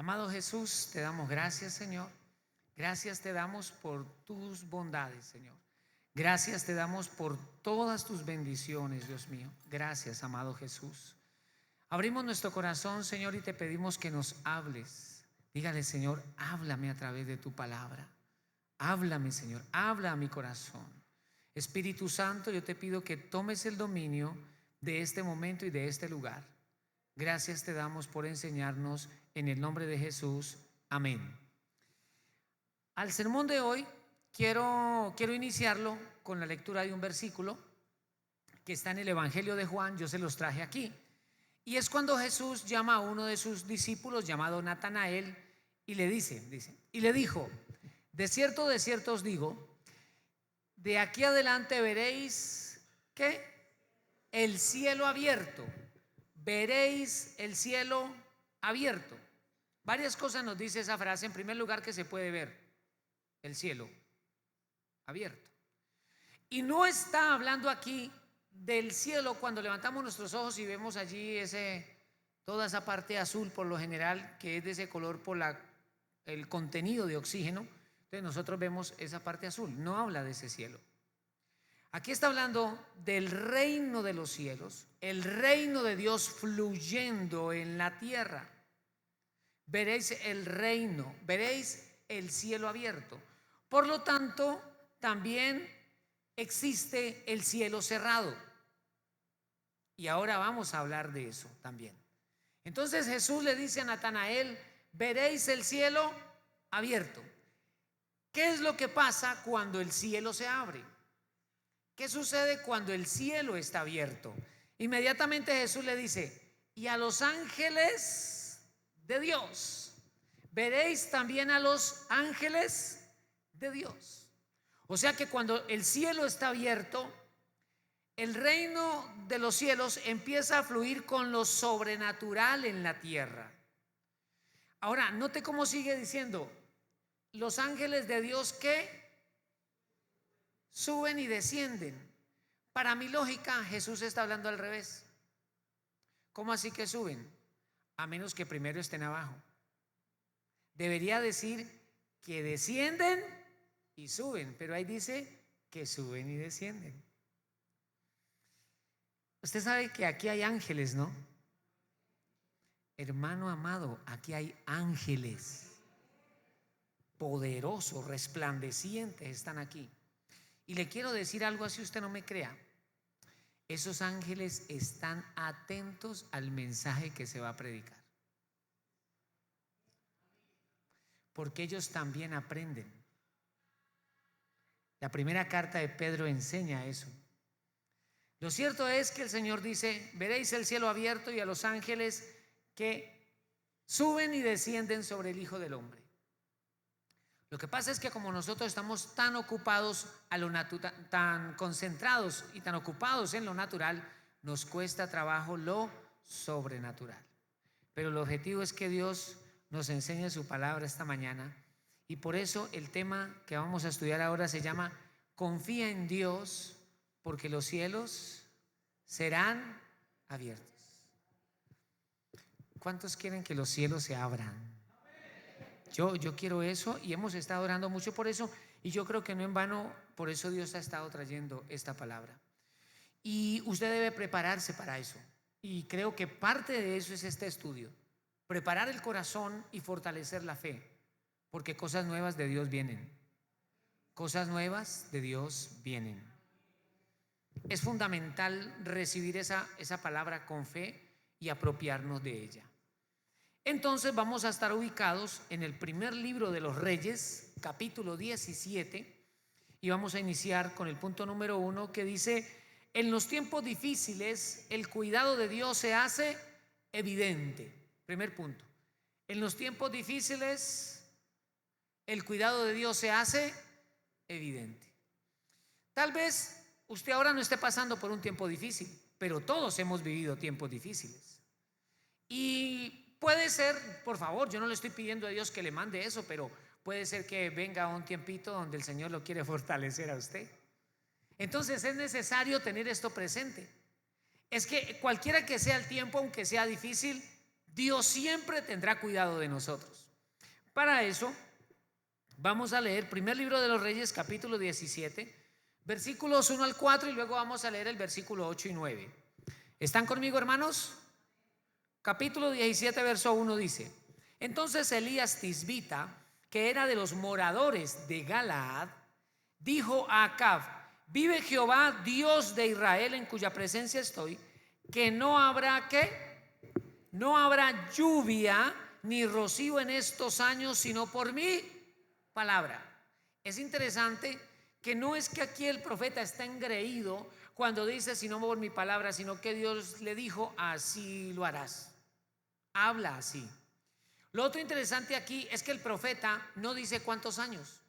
Amado Jesús, te damos gracias, Señor. Gracias te damos por tus bondades, Señor. Gracias te damos por todas tus bendiciones, Dios mío. Gracias, amado Jesús. Abrimos nuestro corazón, Señor, y te pedimos que nos hables. Dígale, Señor, háblame a través de tu palabra. Háblame, Señor, habla a mi corazón. Espíritu Santo, yo te pido que tomes el dominio de este momento y de este lugar. Gracias te damos por enseñarnos en el nombre de Jesús. Amén. Al sermón de hoy quiero iniciarlo con la lectura de un versículo que está en el Evangelio de Juan. Yo se los traje aquí. Y es cuando Jesús llama a uno de sus discípulos llamado Natanael y le dice, y le dijo: de cierto os digo, de aquí adelante veréis ¿qué? El cielo abierto. Veréis el cielo abierto. Varias cosas nos dice esa frase. En primer lugar, que se puede ver el cielo abierto. Y no está hablando aquí del cielo cuando levantamos nuestros ojos y vemos allí toda esa parte azul, por lo general, que es de ese color por el contenido de oxígeno. Entonces nosotros vemos esa parte azul. No habla de ese cielo. Aquí está hablando del reino de los cielos, el reino de Dios fluyendo en la tierra. Veréis el reino, veréis el cielo abierto. Por lo tanto, también existe el cielo cerrado. Y ahora vamos a hablar de eso también. Entonces Jesús le dice a Natanael: veréis el cielo abierto. ¿Qué es lo que pasa cuando el cielo se abre? ¿Qué sucede cuando el cielo está abierto? Inmediatamente Jesús le dice: y a los ángeles de Dios. Veréis también a los ángeles de Dios. O sea que cuando el cielo está abierto, el reino de los cielos empieza a fluir con lo sobrenatural en la tierra. Ahora, note cómo sigue diciendo: los ángeles de Dios que suben y descienden. Para mi lógica, Jesús está hablando al revés. ¿Cómo así que suben? A menos que primero estén abajo. Debería decir que descienden y suben, pero ahí dice que suben y descienden. Usted sabe que aquí hay ángeles, ¿no? Hermano amado, aquí hay ángeles poderosos, resplandecientes, están aquí. Y le quiero decir algo, así usted no me crea. Esos ángeles están atentos al mensaje que se va a predicar, porque ellos también aprenden. La primera carta de Pedro enseña eso. Lo cierto es que el Señor dice: veréis el cielo abierto y a los ángeles que suben y descienden sobre el Hijo del Hombre. Lo que pasa es que como nosotros estamos tan ocupados tan concentrados y tan ocupados en lo natural, nos cuesta trabajo lo sobrenatural. Pero el objetivo es que Dios nos enseñe su palabra esta mañana, y por eso el tema que vamos a estudiar ahora se llama: confía en Dios, porque los cielos serán abiertos. ¿Cuántos quieren que los cielos se abran? Yo quiero eso, y hemos estado orando mucho por eso, y yo creo que no en vano, por eso Dios ha estado trayendo esta palabra. Y usted debe prepararse para eso, y creo que parte de eso es este estudio: preparar el corazón y fortalecer la fe, porque cosas nuevas de Dios vienen. Cosas nuevas de Dios vienen. Es fundamental recibir esa palabra con fe y apropiarnos de ella. Entonces vamos a estar ubicados en el primer libro de los Reyes, capítulo 17, y vamos a iniciar con el punto número 1, que dice: en los tiempos difíciles el cuidado de Dios se hace evidente. Primer punto: en los tiempos difíciles el cuidado de Dios se hace evidente. Tal vez usted ahora no esté pasando por un tiempo difícil, pero todos hemos vivido tiempos difíciles. Y puede ser, por favor, yo no le estoy pidiendo a Dios que le mande eso, pero puede ser que venga un tiempito donde el Señor lo quiere fortalecer a usted. Entonces es necesario tener esto presente. Es que cualquiera que sea el tiempo, aunque sea difícil, Dios siempre tendrá cuidado de nosotros. Para eso vamos a leer primer libro de los Reyes, capítulo 17, versículos 1 al 4, y luego vamos a leer el versículo 8 y 9. ¿Están conmigo, hermanos? Capítulo 17, verso 1 dice: entonces Elías Tisbita, que era de los moradores de Galaad, dijo a Acab: vive Jehová, Dios de Israel, en cuya presencia estoy, que no habrá no habrá lluvia ni rocío en estos años, sino por mi palabra. Es interesante que no es que aquí el profeta está engreído cuando dice sino por mi palabra, sino que Dios le dijo: así lo harás. Habla así. Lo otro interesante aquí es que el profeta no dice cuántos años.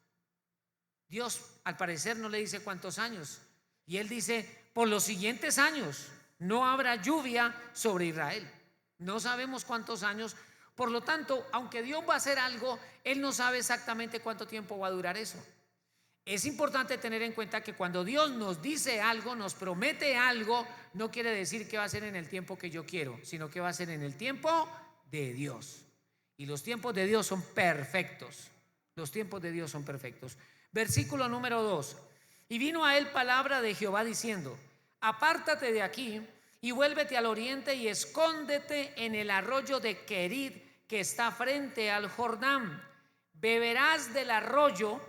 Dios al parecer no le dice cuántos años, y él dice: por los siguientes años no habrá lluvia sobre Israel. No sabemos cuántos años. Por lo tanto, aunque Dios va a hacer algo, él no sabe exactamente cuánto tiempo va a durar eso. Es importante tener en cuenta que cuando Dios nos dice algo, nos promete algo, no quiere decir que va a ser en el tiempo que yo quiero, sino que va a ser en el tiempo de Dios. Y los tiempos de Dios son perfectos. Los tiempos de Dios son perfectos. Versículo número 2: y vino a él palabra de Jehová diciendo: apártate de aquí y vuélvete al oriente y escóndete en el arroyo de Querid, que está frente al Jordán. Beberás del arroyo,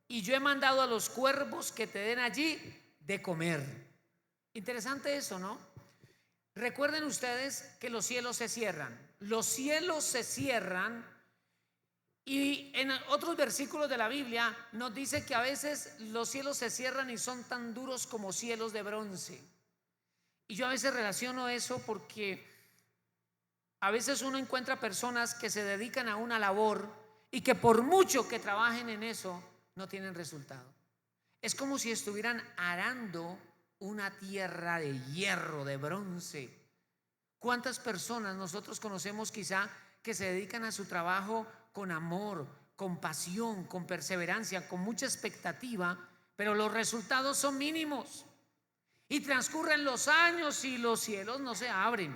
y yo he mandado a los cuervos que te den allí de comer. Interesante eso, ¿no? Recuerden ustedes que los cielos se cierran. Los cielos se cierran, y en otros versículos de la Biblia nos dice que a veces los cielos se cierran y son tan duros como cielos de bronce. Y yo a veces relaciono eso porque a veces uno encuentra personas que se dedican a una labor y que por mucho que trabajen en eso, no tienen resultado. Es como si estuvieran arando una tierra de hierro, de bronce. ¿Cuántas personas nosotros conocemos quizá que se dedican a su trabajo con amor, con pasión, con perseverancia, con mucha expectativa, pero los resultados son mínimos? Y transcurren los años y los cielos no se abren.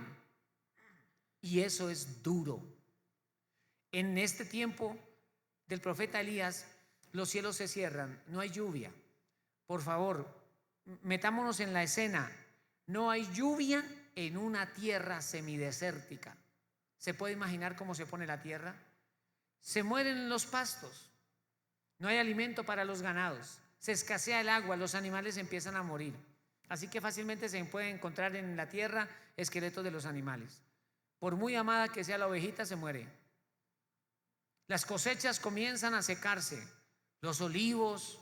Y eso es duro. En este tiempo del profeta Elías, los cielos se cierran, no hay lluvia. Por favor, metámonos en la escena. No hay lluvia en una tierra semidesértica. ¿Se puede imaginar cómo se pone la tierra? Se mueren los pastos, no hay alimento para los ganados, se escasea el agua, los animales empiezan a morir. Así que fácilmente se puede encontrar en la tierra esqueletos de los animales. Por muy amada que sea la ovejita, se muere. Las cosechas comienzan a secarse. Los olivos,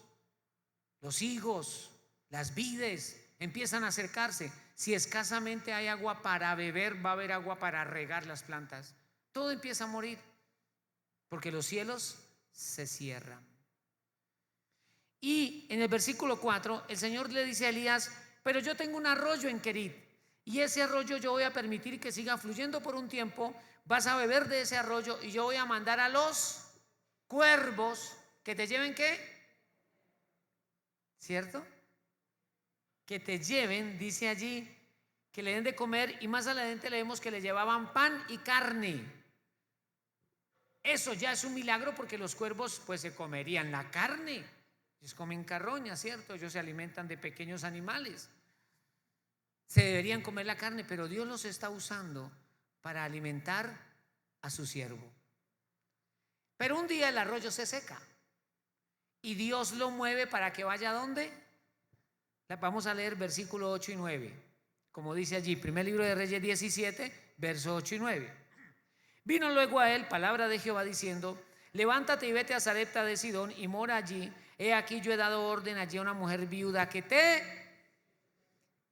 los higos, las vides empiezan a secarse. Si escasamente hay agua para beber, va a haber agua para regar las plantas. Todo empieza a morir porque los cielos se cierran. Y en el versículo 4 el Señor le dice a Elías: pero yo tengo un arroyo en Querid, y ese arroyo yo voy a permitir que siga fluyendo por un tiempo. Vas a beber de ese arroyo, y yo voy a mandar a los cuervos que te lleven, ¿qué? ¿Cierto? Que te lleven, dice allí, que le den de comer. Y más adelante leemos que le llevaban pan y carne. Eso ya es un milagro, porque los cuervos pues se comerían la carne. Ellos comen carroña, ¿cierto? Ellos se alimentan de pequeños animales. Se deberían comer la carne, pero Dios los está usando para alimentar a su siervo. Pero un día el arroyo se seca y Dios lo mueve para que vaya ¿a dónde? Vamos a leer versículo 8 y 9. Como dice allí, primer libro de Reyes 17, verso 8 y 9. Vino luego a él palabra de Jehová diciendo: levántate y vete a Sarepta de Sidón y mora allí. He aquí yo he dado orden allí a una mujer viuda que te...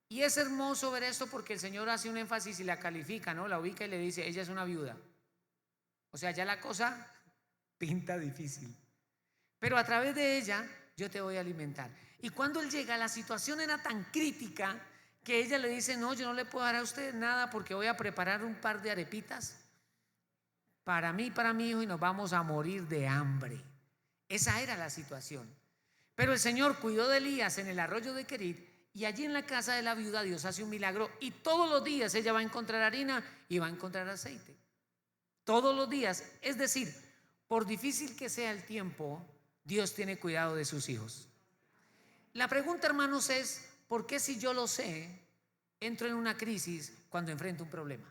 Y es hermoso ver esto porque el Señor hace un énfasis y la califica, ¿no? La ubica y le dice: ella es una viuda. O sea, ya la cosa pinta difícil. Pero a través de ella yo te voy a alimentar. Y cuando él llega, la situación era tan crítica que ella le dice: no, yo no le puedo dar a usted nada porque voy a preparar un par de arepitas para mí y para mi hijo, y nos vamos a morir de hambre. Esa era la situación. Pero el Señor cuidó de Elías en el arroyo de Querid, y allí en la casa de la viuda Dios hace un milagro, y todos los días ella va a encontrar harina y va a encontrar aceite. todos los días. Es decir, por difícil que sea el tiempo, Dios tiene cuidado de sus hijos. La pregunta, hermanos, es: ¿por qué, si yo lo sé, entro en una crisis cuando enfrento un problema?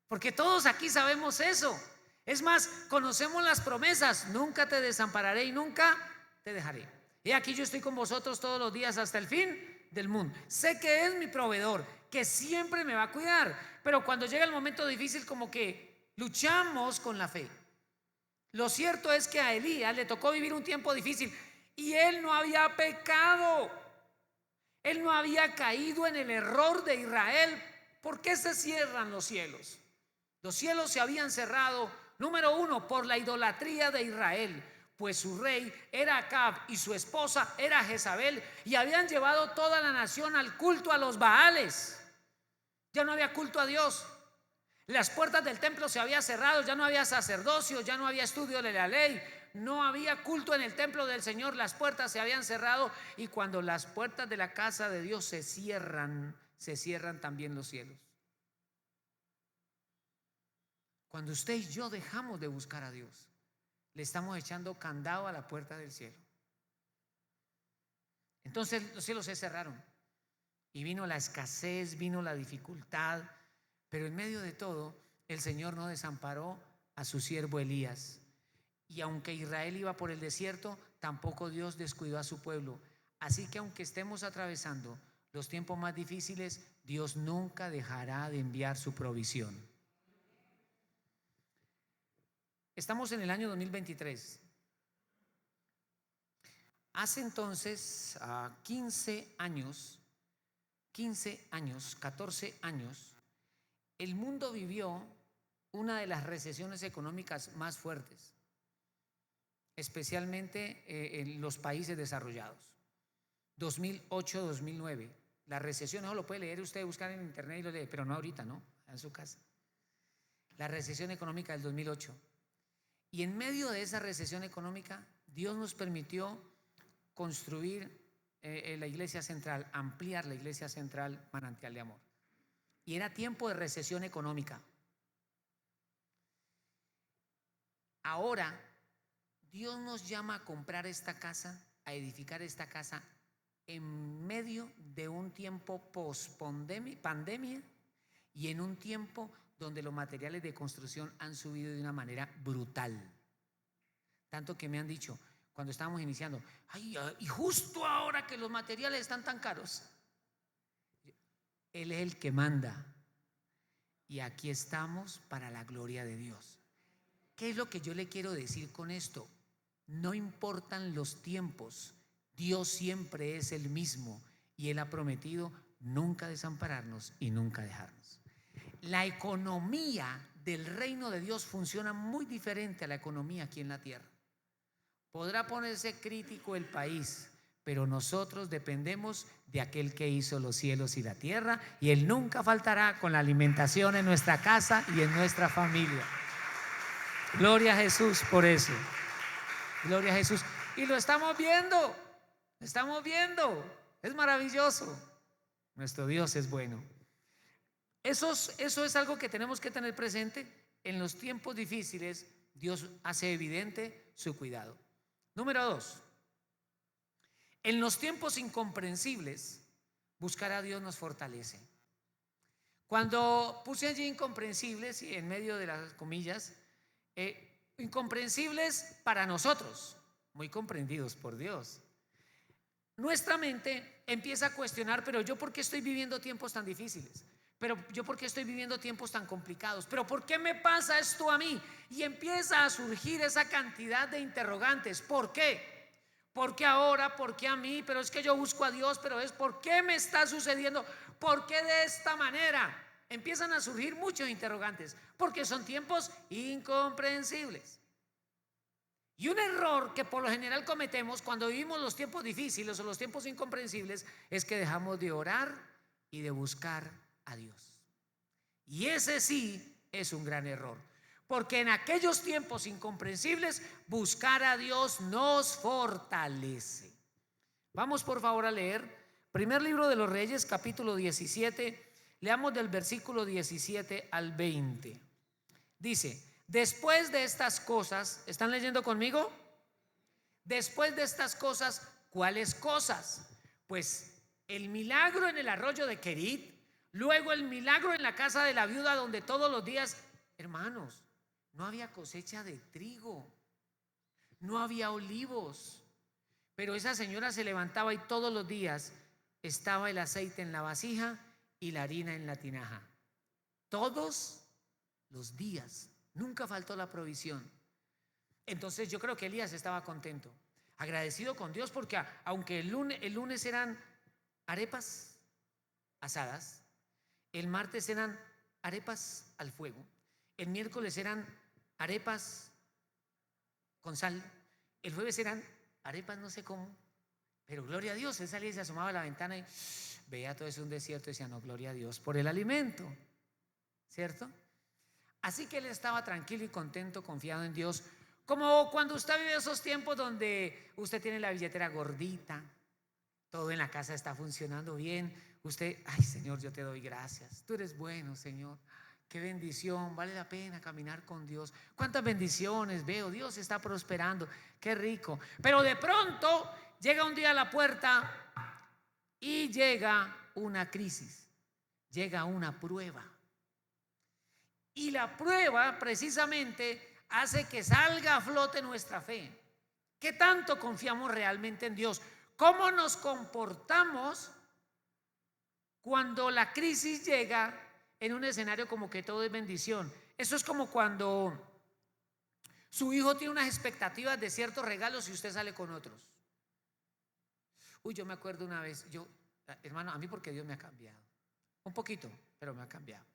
Porque todos aquí sabemos eso. Es más, conocemos las promesas: nunca te desampararé y nunca te dejaré. Y aquí yo estoy con vosotros todos los días hasta el fin del mundo. Sé que es mi proveedor, que siempre me va a cuidar. Pero cuando llega el momento difícil, como que luchamos con la fe. Lo cierto es que a Elías le tocó vivir un tiempo difícil y él no había pecado. Él no había caído en el error de Israel. ¿Por qué se cierran los cielos? Los cielos se habían cerrado, número uno, por la idolatría de Israel, pues su rey era Acab y su esposa era Jezabel, y habían llevado toda la nación al culto a los Baales. Ya no había culto a Dios. Las puertas del templo se habían cerrado, ya no había sacerdocio, ya no había estudio de la ley, no había culto en el templo del Señor, las puertas se habían cerrado. Y cuando las puertas de la casa de Dios se cierran también los cielos. Cuando usted y yo dejamos de buscar a Dios, le estamos echando candado a la puerta del cielo. Entonces los cielos se cerraron y vino la escasez, vino la dificultad. Pero en medio de todo, el Señor no desamparó a su siervo Elías. Y aunque Israel iba por el desierto, tampoco Dios descuidó a su pueblo. Así que aunque estemos atravesando los tiempos más difíciles, Dios nunca dejará de enviar su provisión. Estamos en el año 2023. Hace entonces 14 años, el mundo vivió una de las recesiones económicas más fuertes, especialmente en los países desarrollados. 2008-2009, la recesión, no lo puede leer usted, buscar en internet y lo lee, pero no ahorita, no, en su casa. La recesión económica del 2008. Y en medio de esa recesión económica, Dios nos permitió construir la iglesia central, ampliar la iglesia central Manantial de Amor. Y era tiempo de recesión económica. Ahora Dios nos llama a comprar esta casa, a edificar esta casa en medio de un tiempo post-pandemia y en un tiempo donde los materiales de construcción han subido de una manera brutal. Tanto que me han dicho, cuando estábamos iniciando: ay, y justo ahora que los materiales están tan caros. Él es el que manda y aquí estamos para la gloria de Dios. ¿Qué es lo que yo le quiero decir con esto? No importan los tiempos, Dios siempre es el mismo y Él ha prometido nunca desampararnos y nunca dejarnos. La economía del reino de Dios funciona muy diferente a la economía aquí en la tierra. Podrá ponerse crítico el país, pero nosotros dependemos de aquel que hizo los cielos y la tierra, y Él nunca faltará con la alimentación en nuestra casa y en nuestra familia. Gloria a Jesús por eso. Gloria a Jesús. Y lo estamos viendo, es maravilloso. Nuestro Dios es bueno. Eso es algo que tenemos que tener presente. En los tiempos difíciles, Dios hace evidente su cuidado. Número 2, en los tiempos incomprensibles, buscar a Dios nos fortalece. Cuando puse allí incomprensibles, y en medio de las comillas, incomprensibles para nosotros, muy comprendidos por Dios. Nuestra mente empieza a cuestionar: pero yo, ¿por qué estoy viviendo tiempos tan difíciles? Pero yo, ¿por qué estoy viviendo tiempos tan complicados? Pero ¿por qué me pasa esto a mí? Y empieza a surgir esa cantidad de interrogantes. ¿Por qué? ¿Por qué ahora? ¿Por qué a mí? Pero es que yo busco a Dios, pero es ¿por qué me está sucediendo? ¿Por qué de esta manera? Empiezan a surgir muchos interrogantes, porque son tiempos incomprensibles. Y un error que por lo general cometemos cuando vivimos los tiempos difíciles o los tiempos incomprensibles es que dejamos de orar y de buscar a Dios. Y ese sí es un gran error, porque en aquellos tiempos incomprensibles buscar a Dios nos fortalece. Vamos por favor a leer primer libro de los Reyes, capítulo 17. Leamos del versículo 17 al 20. Dice, después de estas cosas, ¿están leyendo conmigo? Después de estas cosas, ¿cuáles cosas? Pues el milagro en el arroyo de Querit, luego el milagro en la casa de la viuda donde todos los días, hermanos, no había cosecha de trigo, no había olivos, pero esa señora se levantaba y todos los días estaba el aceite en la vasija y la harina en la tinaja. Todos los días, nunca faltó la provisión. Entonces yo creo que Elías estaba contento, agradecido con Dios, porque aunque el lunes eran arepas asadas, el martes eran arepas al fuego, el miércoles eran arepas con sal, el jueves eran arepas no sé cómo, pero gloria a Dios. Él salía y se asomaba a la ventana y veía todo eso, un desierto, y decía, no, gloria a Dios por el alimento, ¿cierto? Así que él estaba tranquilo y contento, confiado en Dios, como cuando usted vive esos tiempos donde usted tiene la billetera gordita, todo en la casa está funcionando bien, usted, ay Señor, yo te doy gracias, tú eres bueno, Señor, qué bendición, vale la pena caminar con Dios, cuántas bendiciones veo, Dios está prosperando, qué rico. Pero de pronto llega un día a la puerta y llega una crisis, llega una prueba, y la prueba precisamente hace que salga a flote nuestra fe. ¿Qué tanto confiamos realmente en Dios? ¿Cómo nos comportamos cuando la crisis llega en un escenario como que todo es bendición? Eso es como cuando su hijo tiene unas expectativas de ciertos regalos y usted sale con otros. Uy, yo me acuerdo una vez, hermano, a mí porque Dios me ha cambiado, un poquito, pero me ha cambiado.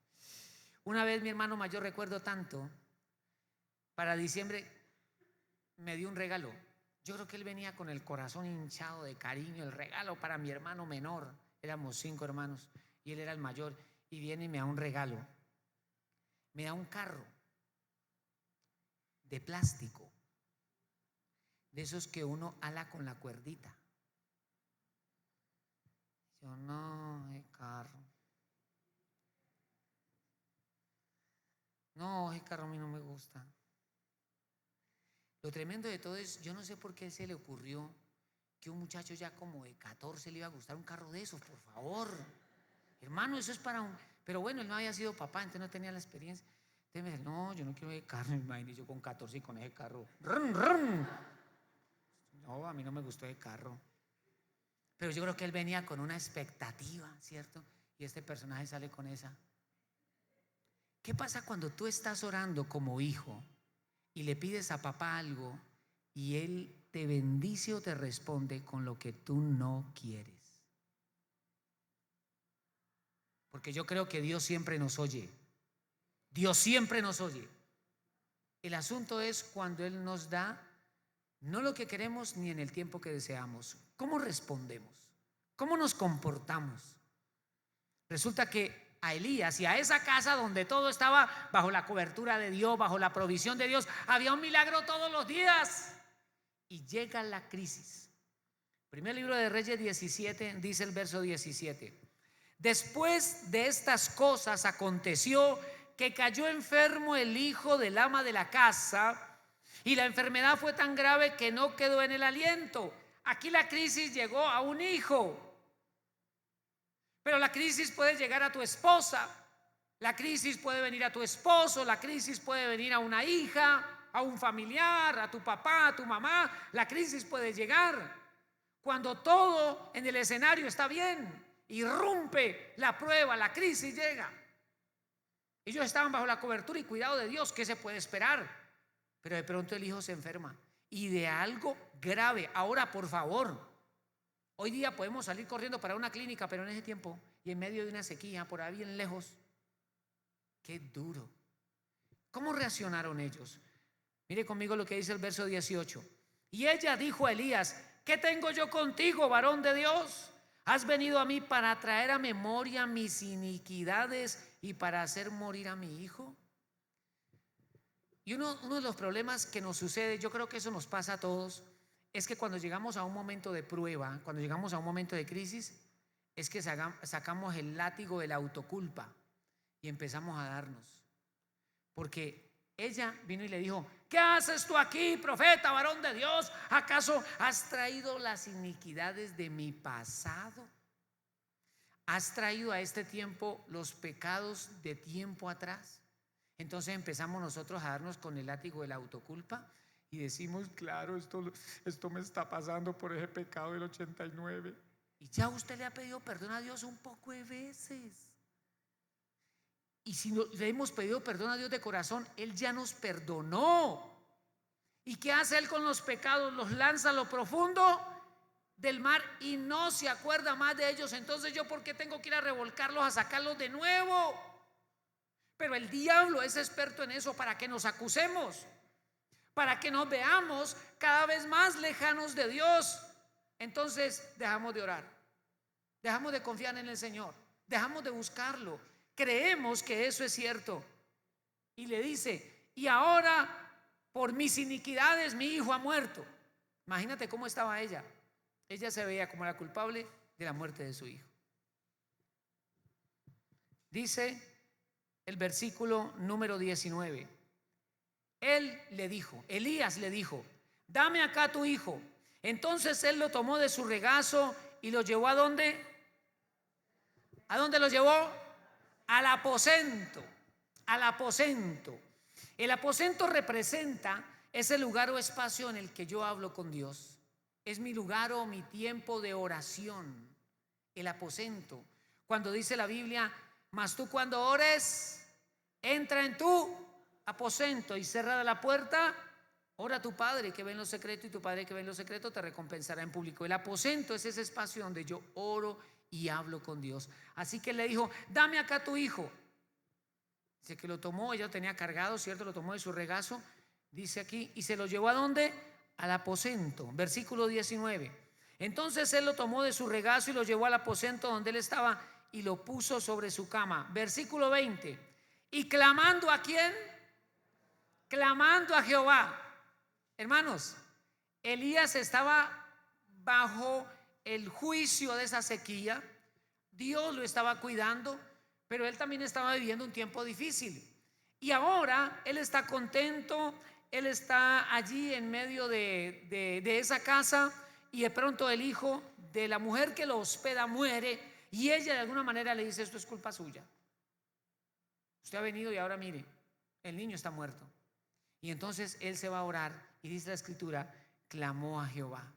Una vez mi hermano mayor, recuerdo tanto, para diciembre me dio un regalo. Yo creo que él venía con el corazón hinchado de cariño, el regalo para mi hermano menor. Éramos 5 hermanos y él era el mayor, y viene y me da un regalo. Me da un carro de plástico, de esos que uno ala con la cuerdita. Yo, no, el carro. No, ese carro a mí no me gusta. Lo tremendo de todo es, yo no sé por qué se le ocurrió que un muchacho ya como de 14 le iba a gustar un carro de esos, por favor. Hermano, eso es para un... Pero bueno, él no había sido papá, entonces no tenía la experiencia. Entonces me dice, no, yo no quiero ese carro. Imagínate, yo con 14 y con ese carro. ¡Rum, rum! No, a mí no me gustó ese carro. Pero yo creo que él venía con una expectativa, ¿cierto? Y este personaje sale con esa. ¿Qué pasa cuando tú estás orando como hijo y le pides a papá algo y él te bendice o te responde con lo que tú no quieres? Porque yo creo que Dios siempre nos oye. Dios siempre nos oye. El asunto es cuando Él nos da no lo que queremos ni en el tiempo que deseamos. ¿Cómo respondemos? ¿Cómo nos comportamos? Resulta que a Elías y a esa casa donde todo estaba bajo la cobertura de Dios, bajo la provisión de Dios, había un milagro todos los días. Y llega la crisis. Primer libro de Reyes 17, dice el verso 17. Después de estas cosas aconteció que cayó enfermo el hijo del ama de la casa, y la enfermedad fue tan grave que no quedó en el aliento. Aquí la crisis llegó a un hijo, pero la crisis puede llegar a tu esposa, la crisis puede venir a tu esposo, la crisis puede venir a una hija, a un familiar, a tu papá, a tu mamá. La crisis puede llegar cuando todo en el escenario está bien. Irrumpe la prueba, la crisis llega. Ellos estaban bajo la cobertura y cuidado de Dios. ¿Qué se puede esperar? Pero de pronto el hijo se enferma, y de algo grave. Ahora, por favor, hoy día podemos salir corriendo para una clínica, pero en ese tiempo y en medio de una sequía por ahí bien lejos, qué duro. ¿Cómo reaccionaron ellos? Mire conmigo lo que dice el verso 18. Y ella dijo a Elías: ¿qué tengo yo contigo, varón de Dios? ¿Has venido a mí para traer a memoria mis iniquidades y para hacer morir a mi hijo? Y uno de los problemas que nos sucede, yo creo que eso nos pasa a todos, es que cuando llegamos a un momento de prueba, cuando llegamos a un momento de crisis, es que sacamos el látigo de la autoculpa y empezamos a darnos. Porque ella vino y le dijo: ¿qué haces tú aquí, profeta, varón de Dios? ¿Acaso has traído las iniquidades de mi pasado? ¿Has traído a este tiempo los pecados de tiempo atrás? Entonces empezamos nosotros a darnos con el látigo de la autoculpa y decimos: claro, esto me está pasando por ese pecado del 89. Y ya usted le ha pedido perdón a Dios un poco de veces. Y si le hemos pedido perdón a Dios de corazón, Él ya nos perdonó. ¿Y qué hace Él con los pecados? Los lanza a lo profundo del mar y no se acuerda más de ellos. Entonces, ¿yo por qué tengo que ir a revolcarlos, a sacarlos de nuevo? Pero el diablo es experto en eso, para que nos acusemos, para que nos veamos cada vez más lejanos de Dios. Entonces dejamos de orar, dejamos de confiar en el Señor, dejamos de buscarlo. Creemos que eso es cierto. Y le dice: y ahora por mis iniquidades mi hijo ha muerto. Imagínate cómo estaba ella. Ella se veía como la culpable de la muerte de su hijo. Dice el versículo número 19. Él le dijo, Elías le dijo: dame acá tu hijo. Entonces él lo tomó de su regazo y lo llevó ¿a dónde? ¿A dónde lo llevó? Al aposento. Al aposento. El aposento representa ese lugar o espacio en el que yo hablo con Dios. Es mi lugar o mi tiempo de oración. El aposento. Cuando dice la Biblia: mas tú cuando ores, entra en tu aposento y cerrada la puerta, ora a tu Padre que ve en lo secreto, y tu Padre que ve en lo secreto te recompensará en público. El aposento es ese espacio donde yo oro y hablo con Dios. Así que le dijo: dame acá tu hijo. Dice que lo tomó, ella lo tenía cargado, ¿cierto? Lo tomó de su regazo, dice aquí, y se lo llevó ¿a dónde? Al aposento. Versículo 19. Entonces él lo tomó de su regazo y lo llevó al aposento donde él estaba y lo puso sobre su cama. Versículo 20. Y clamando ¿a quién? Clamando a Jehová. Hermanos, Elías estaba bajo el juicio de esa sequía. Dios lo estaba cuidando, pero él también estaba viviendo un tiempo difícil. Y ahora él está contento, él está allí en medio de esa casa, y de pronto el hijo de la mujer que lo hospeda muere, y ella de alguna manera le dice: esto es culpa suya. Usted ha venido y ahora mire, el niño está muerto. Y entonces él se va a orar y dice la escritura: clamó a Jehová.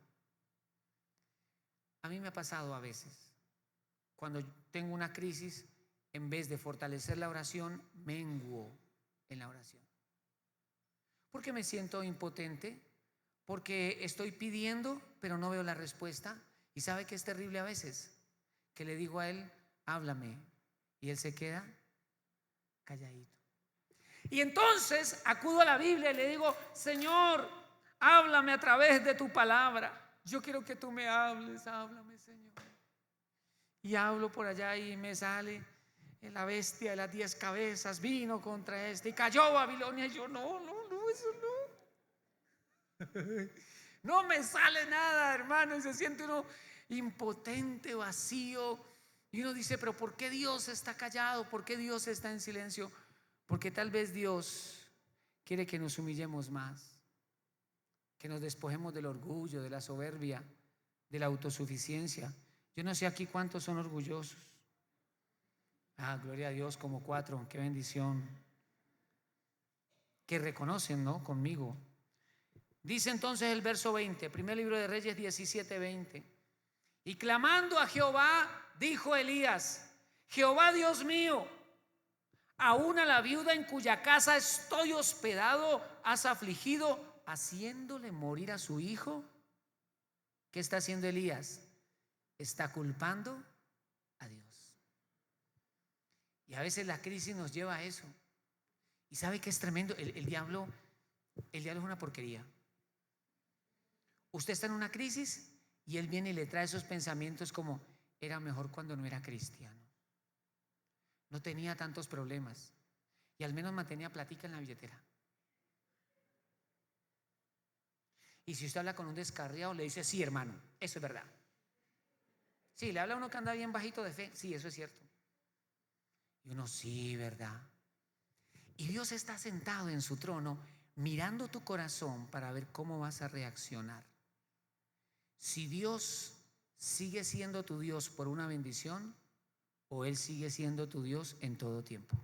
A mí me ha pasado a veces, cuando tengo una crisis, en vez de fortalecer la oración, menguo en la oración. Porque me siento impotente, porque estoy pidiendo, pero no veo la respuesta. Y sabe que es terrible a veces, que le digo a él: háblame, y él se queda calladito. Y entonces acudo a la Biblia y le digo: Señor, háblame a través de tu palabra. Yo quiero que tú me hables, háblame, Señor. Y hablo por allá y me sale: la bestia de las 10 cabezas vino contra este y cayó Babilonia. Y yo: no, eso no. No me sale nada, hermano. Y se siente uno impotente, vacío. Y uno dice: pero ¿por qué Dios está callado? ¿Por qué Dios está en silencio? Porque tal vez Dios quiere que nos humillemos más, que nos despojemos del orgullo, de la soberbia, de la autosuficiencia. Yo no sé aquí cuántos son orgullosos. Gloria a Dios, como 4, qué bendición. Que reconocen, ¿no? Conmigo. Dice entonces el verso 20, primer libro de Reyes 17:20. Y clamando a Jehová, dijo Elías: Jehová Dios mío, aún a la viuda en cuya casa estoy hospedado has afligido, haciéndole morir a su hijo. ¿Qué está haciendo Elías? Está culpando a Dios. Y a veces la crisis nos lleva a eso. Y sabe que es tremendo. El diablo es una porquería. Usted está en una crisis y él viene y le trae esos pensamientos como: era mejor cuando no era cristiano, no tenía tantos problemas y al menos mantenía platica en la billetera. Y si usted habla con un descarriado, le dice: sí, hermano, eso es verdad. Sí, le habla a uno que anda bien bajito de fe: sí, eso es cierto. Y uno: sí, verdad. Y Dios está sentado en su trono mirando tu corazón para ver cómo vas a reaccionar. Si Dios sigue siendo tu Dios por una bendición, o Él sigue siendo tu Dios en todo tiempo.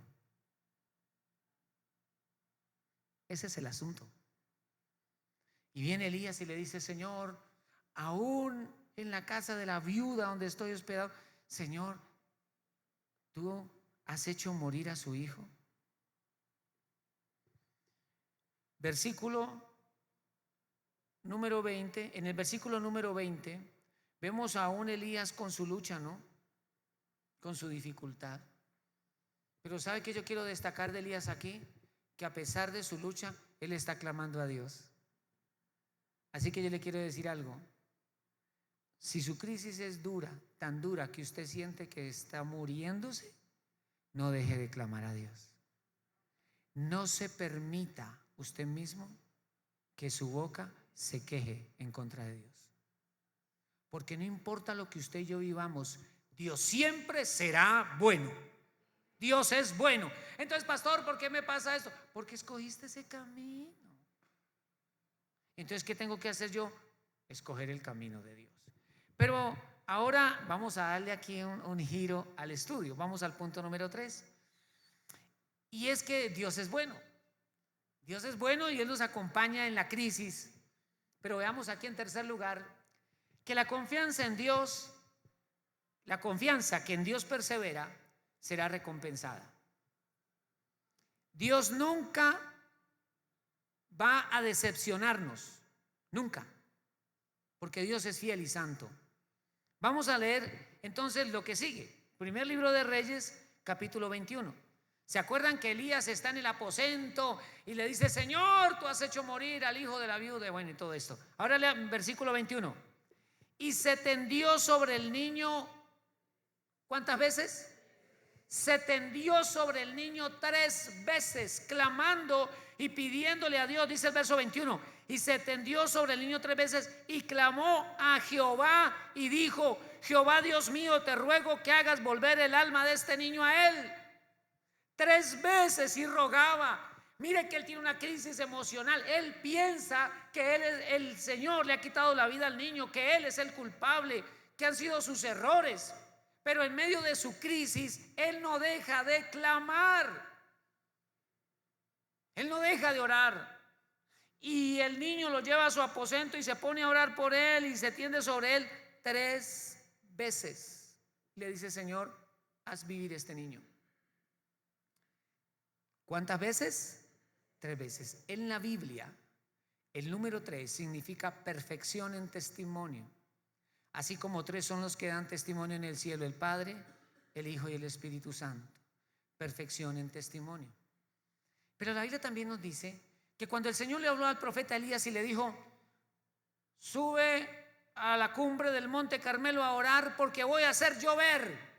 Ese es el asunto. Y viene Elías y le dice: Señor, aún en la casa de la viuda donde estoy hospedado, Señor, ¿tú has hecho morir a su hijo? Versículo número 20. En el versículo número 20 vemos a un Elías con su lucha, ¿no? Con su dificultad. Pero ¿sabe qué yo quiero destacar de Elías aquí? Que a pesar de su lucha, él está clamando a Dios. Así que yo le quiero decir algo. Si su crisis es dura, tan dura que usted siente que está muriéndose, no deje de clamar a Dios. No se permita usted mismo que su boca se queje en contra de Dios. Porque no importa lo que usted y yo vivamos, Dios siempre será bueno. Dios es bueno. Entonces, pastor, ¿por qué me pasa esto? Porque escogiste ese camino. Entonces, ¿qué tengo que hacer yo? Escoger el camino de Dios. Pero ahora vamos a darle aquí un giro al estudio. Vamos al punto número 3. Y es que Dios es bueno. Dios es bueno y Él nos acompaña en la crisis. Pero veamos aquí en tercer lugar que la confianza en Dios, la confianza que en Dios persevera, será recompensada. Dios nunca va a decepcionarnos, nunca, porque Dios es fiel y santo. Vamos a leer entonces lo que sigue. Primer libro de Reyes, capítulo 21. ¿Se acuerdan que Elías está en el aposento y le dice: Señor, tú has hecho morir al hijo de la viuda? Bueno, y todo esto. Ahora lean versículo 21. Y se tendió sobre el niño, ¿cuántas veces? Se tendió sobre el niño 3 veces, clamando y pidiéndole a Dios. Dice el verso 21. Y se tendió sobre el niño 3 veces y clamó a Jehová y dijo: Jehová Dios mío, te ruego que hagas volver el alma de este niño a él. 3 veces y rogaba. Mire que él tiene una crisis emocional. Él piensa que el Señor le ha quitado la vida al niño, que él es el culpable, que han sido sus errores. Pero en medio de su crisis, él no deja de clamar. Él no deja de orar. Y el niño lo lleva a su aposento y se pone a orar por él y se tiende sobre él 3 veces. Le dice: Señor, haz vivir este niño. ¿Cuántas veces? 3 veces. En la Biblia, el número 3 significa perfección en testimonio. Así como 3 son los que dan testimonio en el cielo: el Padre, el Hijo y el Espíritu Santo. Perfección en testimonio. Pero la Biblia también nos dice que cuando el Señor le habló al profeta Elías y le dijo: sube a la cumbre del monte Carmelo a orar porque voy a hacer llover.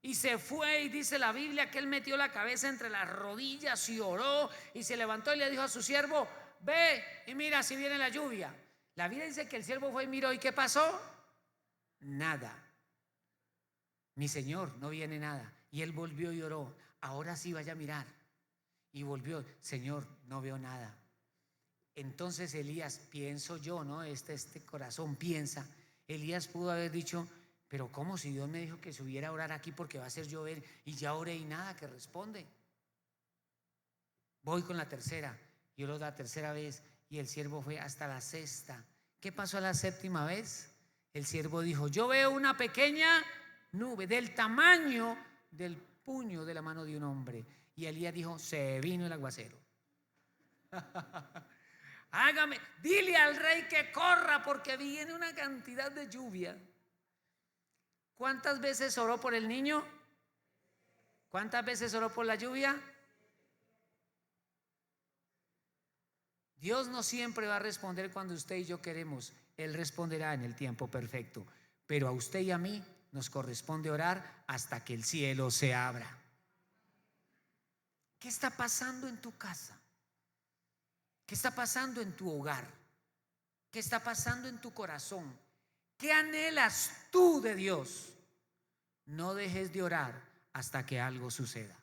Y se fue, y dice la Biblia que él metió la cabeza entre las rodillas y oró, y se levantó y le dijo a su siervo: ve y mira si viene la lluvia. La Biblia dice que el siervo fue y miró, ¿y qué pasó? Nada. Mi señor, no viene nada. Y él volvió y oró: ahora sí vaya a mirar. Y volvió: Señor, no veo nada. Entonces Elías, pienso yo, ¿no? Este corazón piensa, Elías pudo haber dicho: pero ¿cómo, si Dios me dijo que subiera a orar aquí porque va a hacer llover, y ya oré y nada que responde? Voy con la tercera. Y oró la tercera vez y el siervo fue hasta la 6ª. ¿Qué pasó a la 7ª vez? El siervo dijo: yo veo una pequeña nube del tamaño del puño de la mano de un hombre. Y Elías dijo: se vino el aguacero. Hágame, dile al rey que corra porque viene una cantidad de lluvia. ¿Cuántas veces oró por el niño? ¿Cuántas veces oró por la lluvia? Dios no siempre va a responder cuando usted y yo queremos. Él responderá en el tiempo perfecto. Pero a usted y a mí nos corresponde orar hasta que el cielo se abra. ¿Qué está pasando en tu casa? ¿Qué está pasando en tu hogar? ¿Qué está pasando en tu corazón? ¿Qué anhelas tú de Dios? No dejes de orar hasta que algo suceda.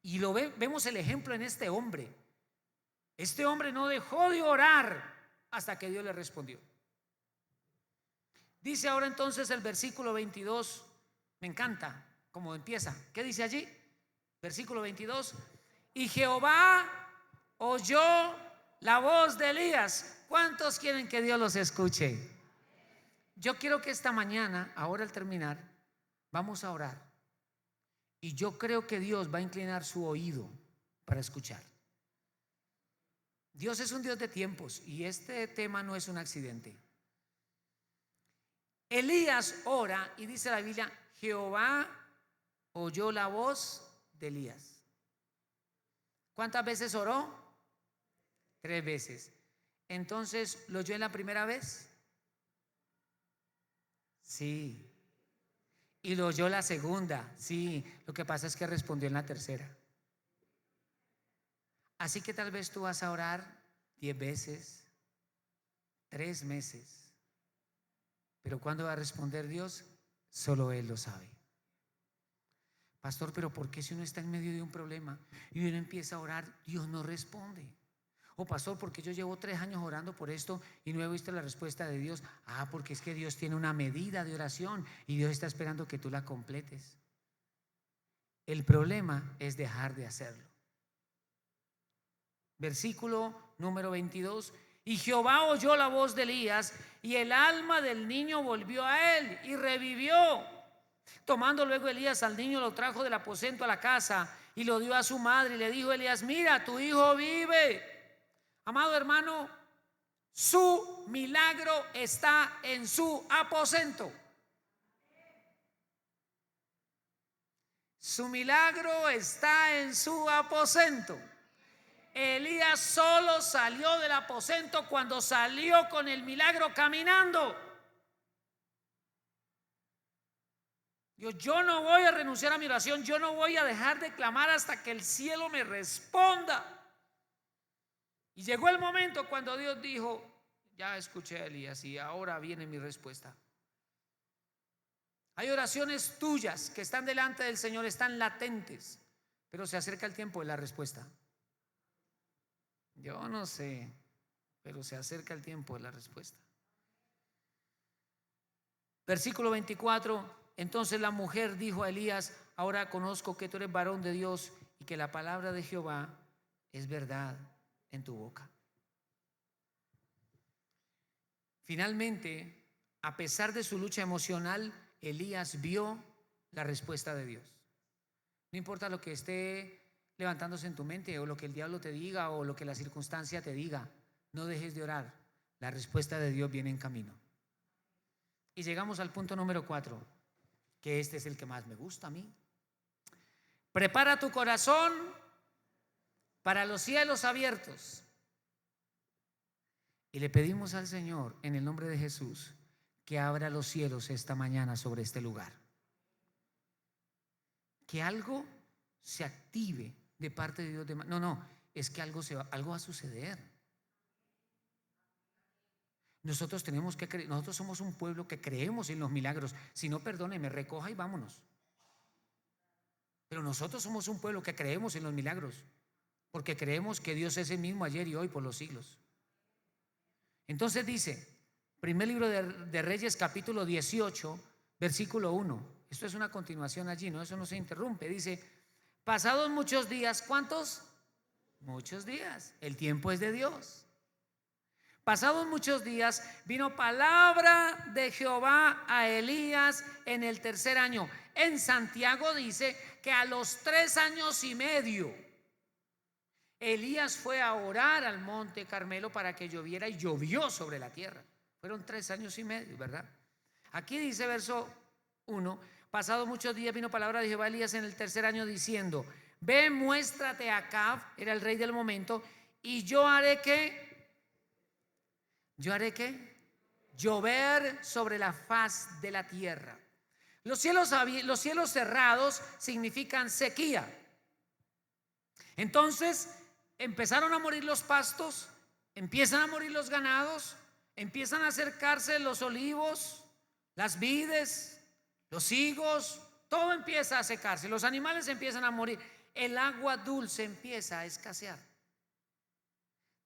Y vemos el ejemplo en este hombre. Este hombre no dejó de orar hasta que Dios le respondió. Dice ahora entonces el versículo 22, me encanta cómo empieza. ¿Qué dice allí? Versículo 22. Y Jehová oyó la voz de Elías. ¿Cuántos quieren que Dios los escuche? Yo quiero que esta mañana, ahora al terminar, vamos a orar. Y yo creo que Dios va a inclinar su oído para escuchar. Dios es un Dios de tiempos y este tema no es un accidente. Elías ora y dice la Biblia, Jehová oyó la voz de Elías. ¿Cuántas veces oró? 3 veces. Entonces, ¿lo oyó en la primera vez? Sí. ¿Y lo oyó la segunda? Sí. Lo que pasa es que respondió en la tercera. Así que tal vez tú vas a orar 10 veces, 3 meses. Pero ¿cuándo va a responder Dios? Solo Él lo sabe. Pastor, pero ¿por qué si uno está en medio de un problema y uno empieza a orar, Dios no responde? O pastor, porque yo llevo 3 años orando por esto y no he visto la respuesta de Dios. Porque es que Dios tiene una medida de oración y Dios está esperando que tú la completes. El problema es dejar de hacerlo. Versículo número 22. Y Jehová oyó la voz de Elías y el alma del niño volvió a él y revivió. Tomando luego Elías al niño, lo trajo del aposento a la casa y lo dio a su madre y le dijo Elías, mira, tu hijo vive. Amado hermano, su milagro está en su aposento. Su milagro está en su aposento. Elías solo salió del aposento cuando salió con el milagro caminando. Yo no voy a renunciar a mi oración, yo no voy a dejar de clamar hasta que el cielo me responda. Y llegó el momento cuando Dios dijo, ya escuché a Elías y ahora viene mi respuesta. Hay oraciones tuyas que están delante del Señor, están latentes, pero se acerca el tiempo de la respuesta. Yo no sé, pero se acerca el tiempo de la respuesta. Versículo 24. Entonces la mujer dijo a Elías, ahora conozco que tú eres varón de Dios y que la palabra de Jehová es verdad en tu boca. Finalmente, a pesar de su lucha emocional, Elías vio la respuesta de Dios. No importa lo que esté levantándose en tu mente o lo que el diablo te diga o lo que la circunstancia te diga, no dejes de orar. La respuesta de Dios viene en camino. Y llegamos al punto número 4, que este es el que más me gusta a mí. Prepara tu corazón para los cielos abiertos. Y le pedimos al Señor en el nombre de Jesús que abra los cielos esta mañana sobre este lugar. Que algo se active de parte de Dios. No, es que algo va a suceder. Nosotros tenemos que creer, nosotros somos un pueblo que creemos en los milagros. Si no, perdóneme, recoja y vámonos. Pero nosotros somos un pueblo que creemos en los milagros, porque creemos que Dios es el mismo ayer y hoy por los siglos. Entonces dice, primer libro de Reyes, capítulo 18, versículo 1. Esto es una continuación allí, ¿no? Eso no se interrumpe. Dice, pasados muchos días, ¿cuántos? Muchos días. El tiempo es de Dios. Pasados muchos días, vino palabra de Jehová a Elías en el 3er año. En Santiago dice que a los 3 años y medio, Elías fue a orar al monte Carmelo para que lloviera y llovió sobre la tierra. Fueron 3 años y medio, ¿verdad? Aquí dice verso 1, pasados muchos días vino palabra de Jehová a Elías en el 3er año diciendo, ve, muéstrate a Acab, era el rey del momento, y yo haré que llover sobre la faz de la tierra. Los cielos cerrados significan sequía. Entonces empezaron a morir los pastos, empiezan a morir los ganados, empiezan a acercarse los olivos, las vides, los higos, todo empieza a secarse, los animales empiezan a morir. el agua dulce empieza a escasear.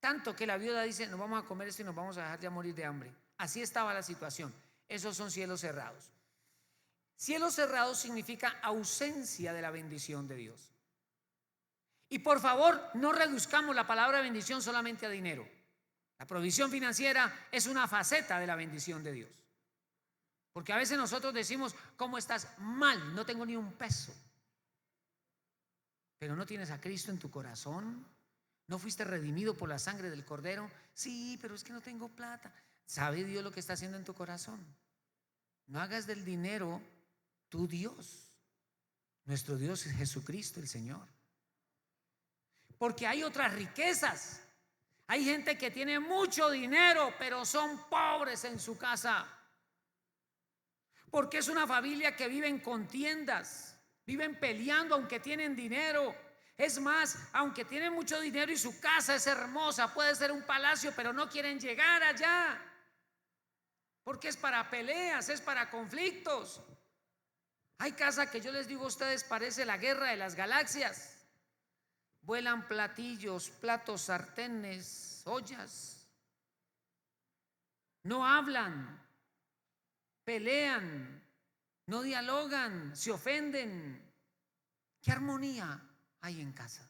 Tanto que la viuda dice: nos vamos a comer esto y nos vamos a dejar ya morir de hambre. Así estaba la situación. Esos son cielos cerrados. Cielos cerrados significa ausencia de la bendición de Dios. Y por favor, no reduzcamos la palabra bendición solamente a dinero. La provisión financiera es una faceta de la bendición de Dios. Porque a veces nosotros decimos: ¿cómo estás? Mal, no tengo ni un peso. Pero no tienes a Cristo en tu corazón. ¿No fuiste redimido por la sangre del Cordero? Sí, pero es que no tengo plata. ¿Sabe Dios lo que está haciendo en tu corazón? No hagas del dinero tu Dios. Nuestro Dios es Jesucristo el Señor. Porque hay otras riquezas. Hay gente que tiene mucho dinero, pero son pobres en su casa. Porque es una familia que vive en contiendas, viven peleando aunque tienen dinero. Es más, aunque tienen mucho dinero y su casa es hermosa, puede ser un palacio, pero no quieren llegar allá. Porque es para peleas, es para conflictos. Hay casas que yo les digo a ustedes, parece la guerra de las galaxias. Vuelan platillos, platos, sartenes, ollas. No hablan, pelean, no dialogan, se ofenden. ¿Qué armonía hay en casa?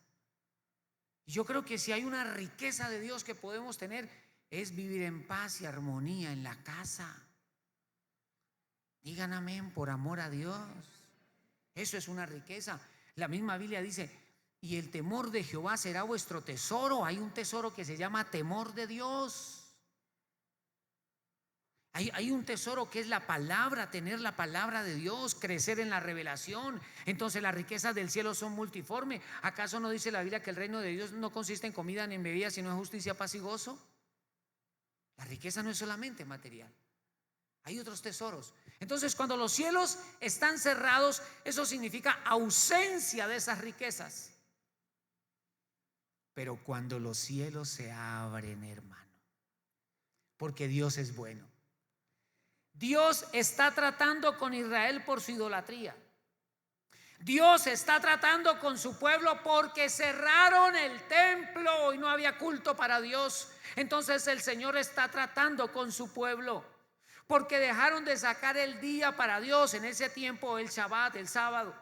Yo creo que si hay una riqueza de Dios que podemos tener, es vivir en paz y armonía en la casa. Digan amén por amor a Dios. Eso es una riqueza. La misma Biblia dice: y el temor de Jehová será vuestro tesoro. Hay un tesoro que se llama temor de Dios. Hay un tesoro que es la palabra, tener la palabra de Dios, crecer en la revelación. Entonces las riquezas del cielo son multiformes. ¿Acaso no dice la Biblia que el reino de Dios no consiste en comida ni en bebida, sino en justicia, paz y gozo? La riqueza no es solamente material, hay otros tesoros. Entonces, cuando los cielos están cerrados, eso significa ausencia de esas riquezas. Pero cuando los cielos se abren, hermano, porque Dios es bueno. Dios está tratando con Israel por su idolatría. Dios está tratando con su pueblo porque cerraron el templo y no había culto para Dios. Entonces el Señor está tratando con su pueblo porque dejaron de sacar el día para Dios, en ese tiempo el Shabbat, el sábado.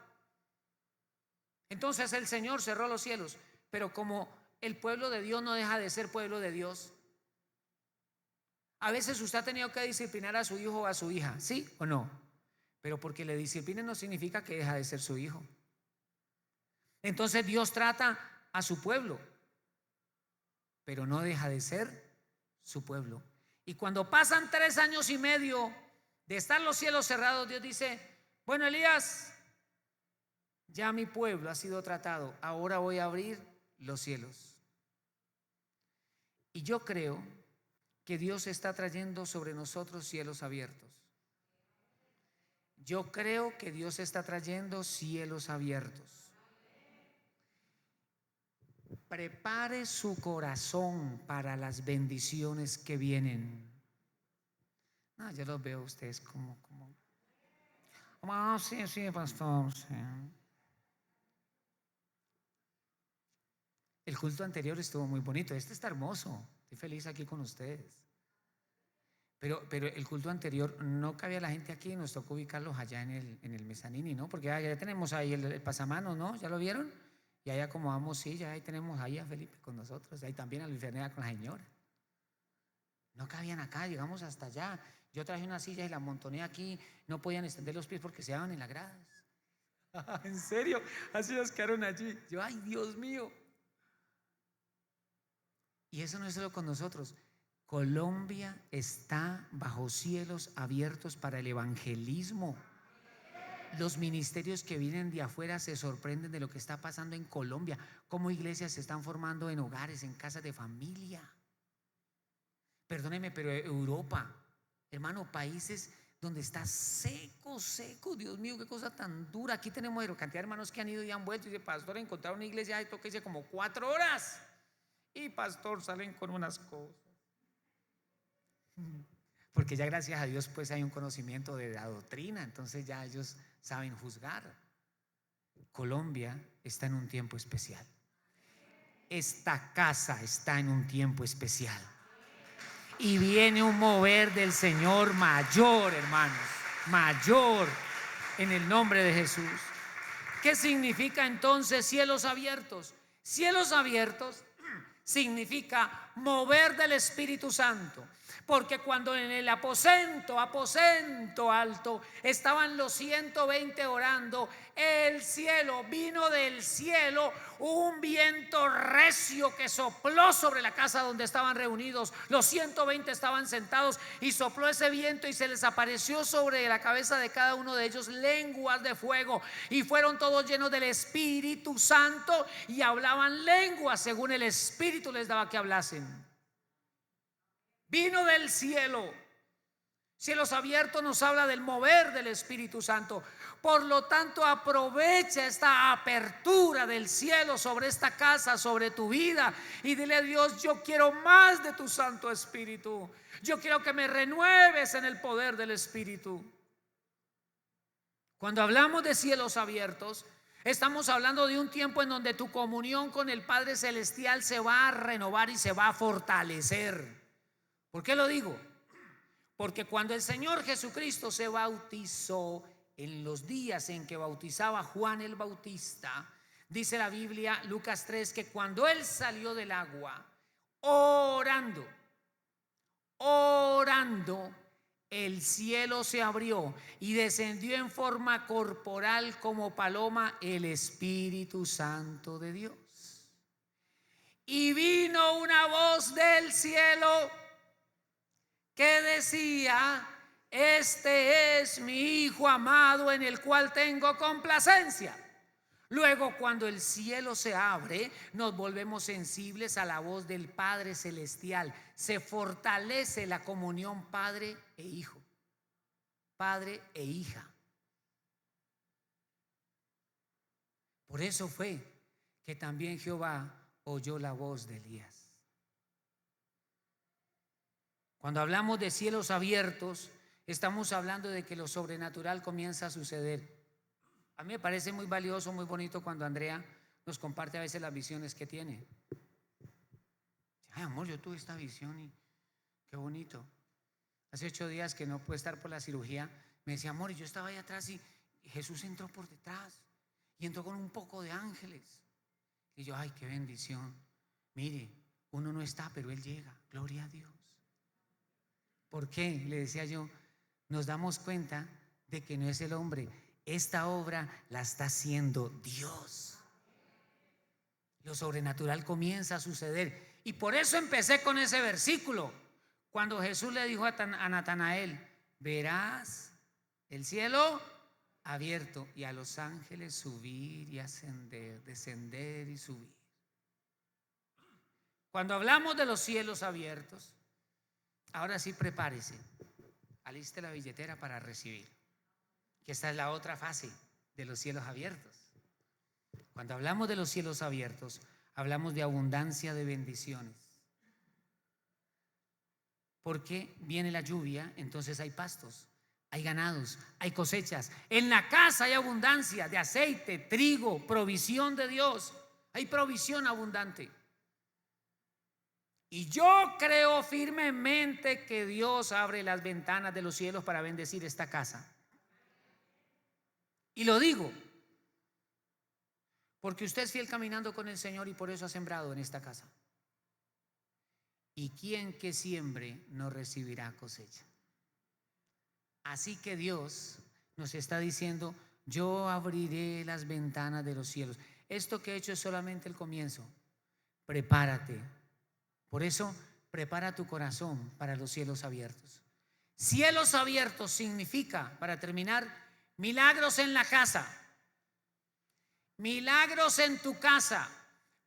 Entonces el Señor cerró los cielos. Pero como el pueblo de Dios no deja de ser pueblo de Dios, a veces usted ha tenido que disciplinar a su hijo o a su hija, ¿sí o no? Pero porque le discipline no significa que deja de ser su hijo. Entonces Dios trata a su pueblo, pero no deja de ser su pueblo. Y cuando pasan 3 años y medio de estar los cielos cerrados, Dios dice: bueno, Elías, ya mi pueblo ha sido tratado, ahora voy a abrir los cielos. Y yo creo que Dios está trayendo sobre nosotros cielos abiertos. Yo creo que Dios está trayendo cielos abiertos. Prepare su corazón para las bendiciones que vienen. No, yo los veo a ustedes como sí, sí, pastor, sí. El culto anterior estuvo muy bonito. Este está hermoso. Estoy feliz aquí con ustedes. Pero el culto anterior no cabía la gente aquí, nos tocó ubicarlos allá en el mezanini, ¿no? Porque ya tenemos ahí el pasamanos, ¿no? ¿Ya lo vieron? Y ahí acomodamos sillas, ahí tenemos ahí a Felipe con nosotros, ahí también a Luis Fernanda con la señora. No cabían acá, llegamos hasta allá. Yo traje una silla y la amontoné aquí, no podían extender los pies porque se daban en las gradas. ¿En serio? Así nos quedaron allí. Yo, ay, Dios mío. Y eso no es solo con nosotros. Colombia está bajo cielos abiertos para el evangelismo. Los ministerios que vienen de afuera se sorprenden de lo que está pasando en Colombia, cómo iglesias se están formando en hogares, en casas de familia. Perdóneme, pero Europa, hermano, países donde está seco, seco, Dios mío, qué cosa tan dura. Aquí tenemos cantidad de hermanos que han ido y han vuelto y dice: pastor, encontrar una iglesia, toca irse como 4 horas. Y pastor, salen con unas cosas. Porque ya gracias a Dios pues hay un conocimiento de la doctrina, entonces ya ellos saben juzgar. Colombia está en un tiempo especial. Esta casa está en un tiempo especial. Y viene un mover del Señor mayor, hermanos, mayor, en el nombre de Jesús. ¿Qué significa entonces cielos abiertos? Cielos abiertos significa mover del Espíritu Santo. Porque cuando en el aposento alto, estaban los 120 orando, el cielo, vino del cielo un viento recio que sopló sobre la casa donde estaban reunidos. Los 120 estaban sentados y sopló ese viento y se les apareció sobre la cabeza de cada uno de ellos lenguas de fuego, y fueron todos llenos del Espíritu Santo y hablaban lenguas según el Espíritu les daba que hablasen. Vino del cielo. Cielos abiertos nos habla del mover del Espíritu Santo. Por lo tanto, aprovecha esta apertura del cielo sobre esta casa, sobre tu vida, y dile a Dios: yo quiero más de tu Santo Espíritu. Yo quiero que me renueves en el poder del Espíritu. Cuando hablamos de cielos abiertos, estamos hablando de un tiempo en donde tu comunión con el Padre Celestial se va a renovar y se va a fortalecer. ¿Por qué lo digo? Porque cuando el Señor Jesucristo se bautizó, en los días en que bautizaba Juan el Bautista, dice la Biblia, Lucas 3, que cuando él salió del agua, orando, el cielo se abrió y descendió en forma corporal como paloma el Espíritu Santo de Dios. Y vino una voz del cielo que decía: este es mi Hijo amado en el cual tengo complacencia. Luego, cuando el cielo se abre, nos volvemos sensibles a la voz del Padre Celestial. Se fortalece la comunión padre e hijo, padre e hija. Por eso fue que también Jehová oyó la voz de Elías. Cuando hablamos de cielos abiertos, estamos hablando de que lo sobrenatural comienza a suceder. A mí me parece muy valioso, muy bonito cuando Andrea nos comparte a veces las visiones que tiene. Ay, amor, yo tuve esta visión y qué bonito. Hace 8 días que no pude estar por la cirugía, me decía: amor, y yo estaba ahí atrás y Jesús entró por detrás y entró con un poco de ángeles. Y yo: ay, qué bendición. Mire, uno no está, pero Él llega. Gloria a Dios. ¿Por qué? Le decía yo, nos damos cuenta de que no es el hombre. Esta obra la está haciendo Dios. Lo sobrenatural comienza a suceder. Y por eso empecé con ese versículo. Cuando Jesús le dijo a Natanael: verás el cielo abierto y a los ángeles subir y ascender, descender y subir. Cuando hablamos de los cielos abiertos, ahora sí, prepárese, aliste la billetera para recibir, que esta es la otra fase de los cielos abiertos. Cuando hablamos de los cielos abiertos, hablamos de abundancia de bendiciones. Porque viene la lluvia, entonces hay pastos, hay ganados, hay cosechas. En la casa hay abundancia de aceite, trigo, provisión de Dios. Hay provisión abundante. Y yo creo firmemente que Dios abre las ventanas de los cielos para bendecir esta casa. Y lo digo porque usted es fiel caminando con el Señor y por eso ha sembrado en esta casa. Y quien que siembre no recibirá cosecha. Así que Dios nos está diciendo: yo abriré las ventanas de los cielos. Esto que he hecho es solamente el comienzo. Prepárate. Por eso, prepara tu corazón para los cielos abiertos. Cielos abiertos significa, para terminar, milagros en la casa. Milagros en tu casa.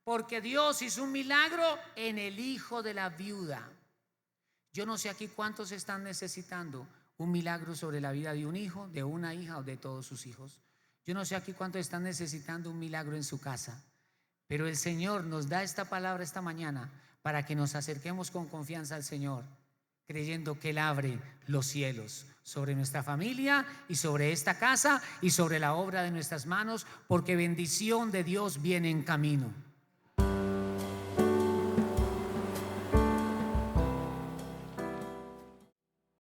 Porque Dios hizo un milagro en el hijo de la viuda. Yo no sé aquí cuántos están necesitando un milagro sobre la vida de un hijo, de una hija o de todos sus hijos. Yo no sé aquí cuántos están necesitando un milagro en su casa. Pero el Señor nos da esta palabra esta mañana para que nos acerquemos con confianza al Señor creyendo que Él abre los cielos sobre nuestra familia y sobre esta casa y sobre la obra de nuestras manos, porque bendición de Dios viene en camino.